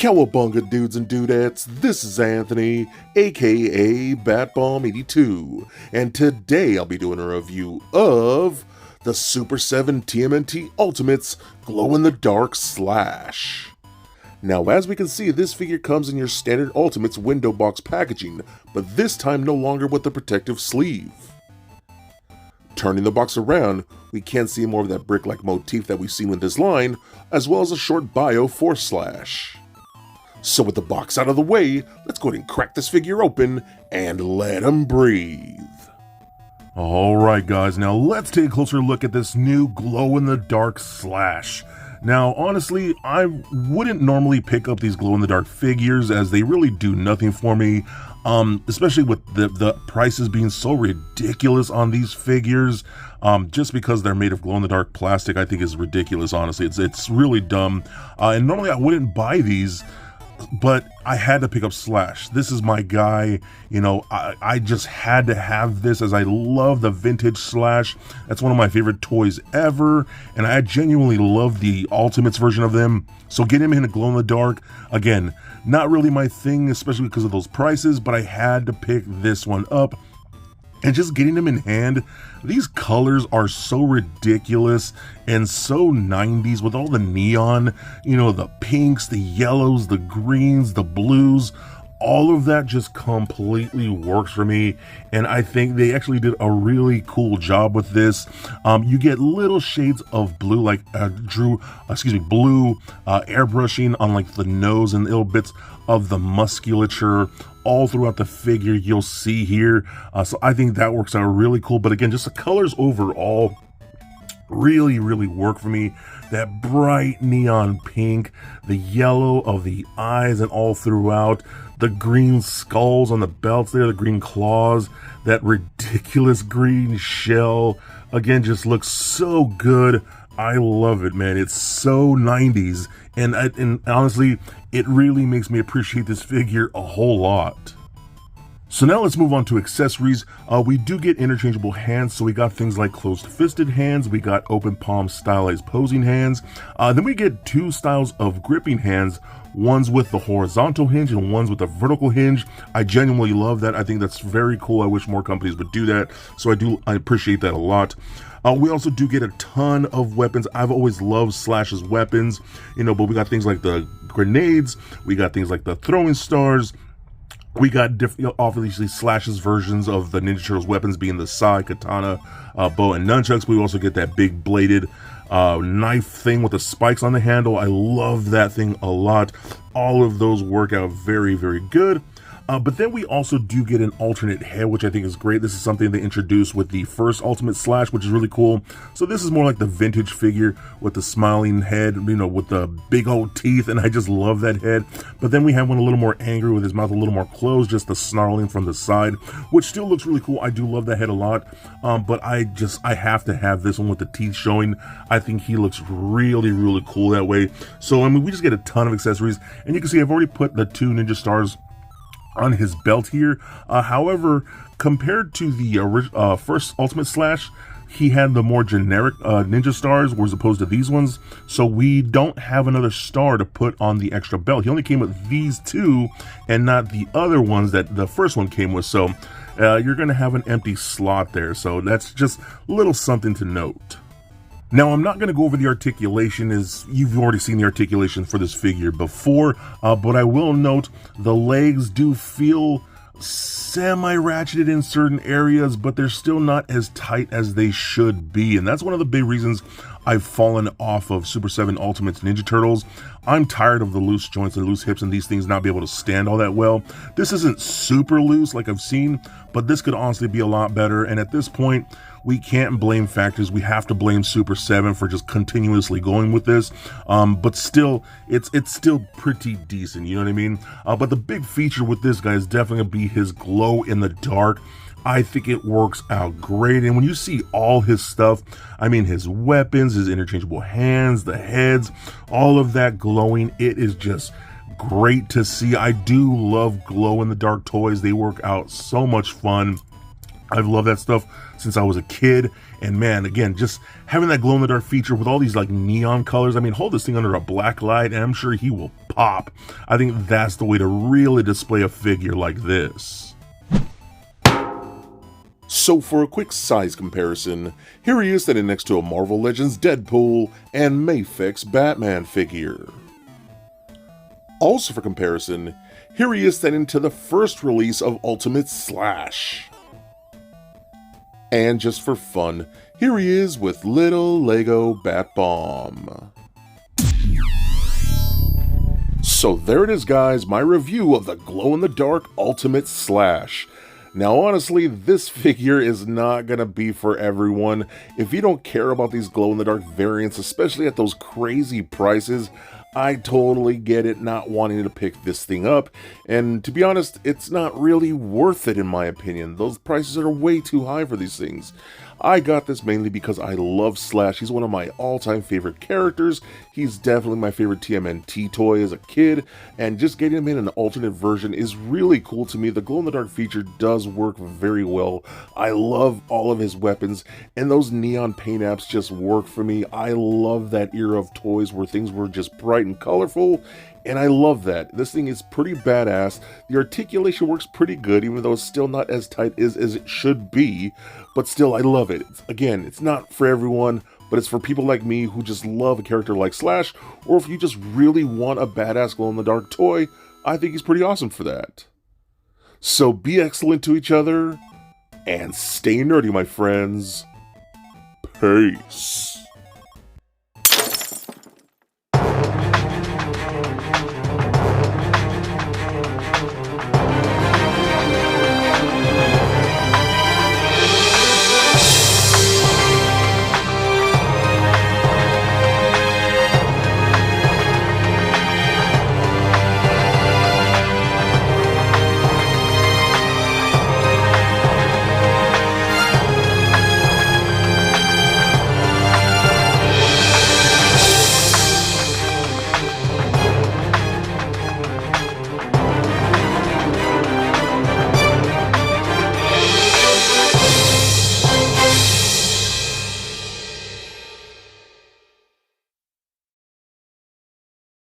Cowabunga dudes and dudettes, this is Anthony, aka Batbomb82, and today I'll be doing a review of the Super 7 TMNT Ultimates Glow-in-the-Dark Slash. Now, as we can see, this figure comes in your standard Ultimates window box packaging, but this time no longer with the protective sleeve. Turning the box around, we can see more of that brick-like motif that we've seen with this line, as well as a short bio for Slash. So with the box out of the way, let's go ahead and crack this figure open and let him breathe. Alright guys, now let's take a closer look at this new glow-in-the-dark Slash. Now honestly, I wouldn't normally pick up these glow-in-the-dark figures as they really do nothing for me. Especially with the prices being so ridiculous on these figures. Just because they're made of glow-in-the-dark plastic, I think is ridiculous, honestly. It's really dumb. And normally I wouldn't buy these, but I had to pick up Slash. This is my guy. You know, I just had to have this as I love the vintage Slash. That's one of my favorite toys ever, and I genuinely love the Ultimates version of them. So getting him in a glow-in-the-dark, again, not really my thing, especially because of those prices, but I had to pick this one up. And just getting them in hand, these colors are so ridiculous and so 90s with all the neon, you know, the pinks, the yellows, the greens, the blues. All of that just completely works for me, and I think they actually did a really cool job with this. You get little shades of blue, like blue airbrushing on like the nose and little bits of the musculature all throughout the figure you'll see here. So I think that works out really cool. But again, just the colors overall really work for me. That bright neon pink, the yellow of the eyes and all throughout, the green skulls on the belts there, the green claws, that ridiculous green shell, again, just looks so good. I love it, man. It's so 90s, and honestly, it really makes me appreciate this figure a whole lot. So now let's move on to accessories. We do get interchangeable hands, so we got things like closed-fisted hands, we got open palm stylized posing hands, then we get two styles of gripping hands, ones with the horizontal hinge and ones with the vertical hinge. I genuinely love that. I think that's very cool. I wish more companies would do that, so I appreciate that a lot. We also do get a ton of weapons. I've always loved Slash's weapons, you know, but we got things like the grenades, we got things like the throwing stars. We got obviously Slash's versions of the Ninja Turtles weapons being the sai, katana, bow, and nunchucks. We also get that big bladed knife thing with the spikes on the handle. I love that thing a lot. All of those work out very good. But then we also do get an alternate head, which I think is great. This is something they introduced with the first Ultimate Slash, which is really cool. So this is more like the vintage figure with the smiling head, you know, with the big old teeth, and I just love that head. But then we have one a little more angry with his mouth a little more closed, just the snarling from the side, which still looks really cool. I do love that head a lot, but I have to have this one with the teeth showing. I think he looks really cool that way. So, I mean, we just get a ton of accessories, and you can see I've already put the two Ninja Stars on his belt here. However, compared to the first Ultimate Slash, he had the more generic Ninja Stars, as opposed to these ones. So we don't have another star to put on the extra belt. He only came with these two and not the other ones that the first one came with. So you're going to have an empty slot there. So that's just a little something to note. Now, I'm not going to go over the articulation, as you've already seen the articulation for this figure before, but I will note the legs do feel semi-ratcheted in certain areas, but they're still not as tight as they should be, and that's one of the big reasons I've fallen off of Super 7 Ultimates Ninja Turtles. I'm tired of the loose joints and loose hips and these things not be able to stand all that well. This isn't super loose like I've seen, but this could honestly be a lot better, and at this point, we can't blame factors. We have to blame Super 7 for just continuously going with this, but still, it's still pretty decent, you know what I mean? But the big feature with this guy is definitely going to be his glow in the dark. I think it works out great, and when you see all his stuff, I mean his weapons, his interchangeable hands, the heads, all of that glowing, it is just great to see. I do love glow-in-the-dark toys. They work out so much fun. I've loved that stuff since I was a kid, and man, again, just having that glow-in-the-dark feature with all these like neon colors. I mean, hold this thing under a black light and I'm sure he will pop. I think that's the way to really display a figure like this. So for a quick size comparison, here he is standing next to a Marvel Legends Deadpool and Mafex Batman figure. Also for comparison, here he is standing to the first release of Ultimate Slash. And just for fun, here he is with little Lego Bat Bomb. So there it is, guys, my review of the glow-in-the-dark Ultimate Slash. Now honestly, this figure is not gonna be for everyone. If you don't care about these glow-in-the-dark variants, especially at those crazy prices, I totally get it not wanting to pick this thing up, and to be honest, it's not really worth it in my opinion. Those prices are way too high for these things. I got this mainly because I love Slash. He's one of my all-time favorite characters. He's definitely my favorite TMNT toy as a kid, and just getting him in an alternate version is really cool to me. The glow-in-the-dark feature does work very well. I love all of his weapons, and those neon paint apps just work for me. I love that era of toys where things were just bright and colorful, and I love that. This thing is pretty badass. The articulation works pretty good, even though it's still not as tight as it should be, but still, I love it. Again, it's not for everyone, but it's for people like me who just love a character like Slash, or if you just really want a badass glow-in-the-dark toy, I think he's pretty awesome for that. So be excellent to each other, and stay nerdy, my friends. Peace.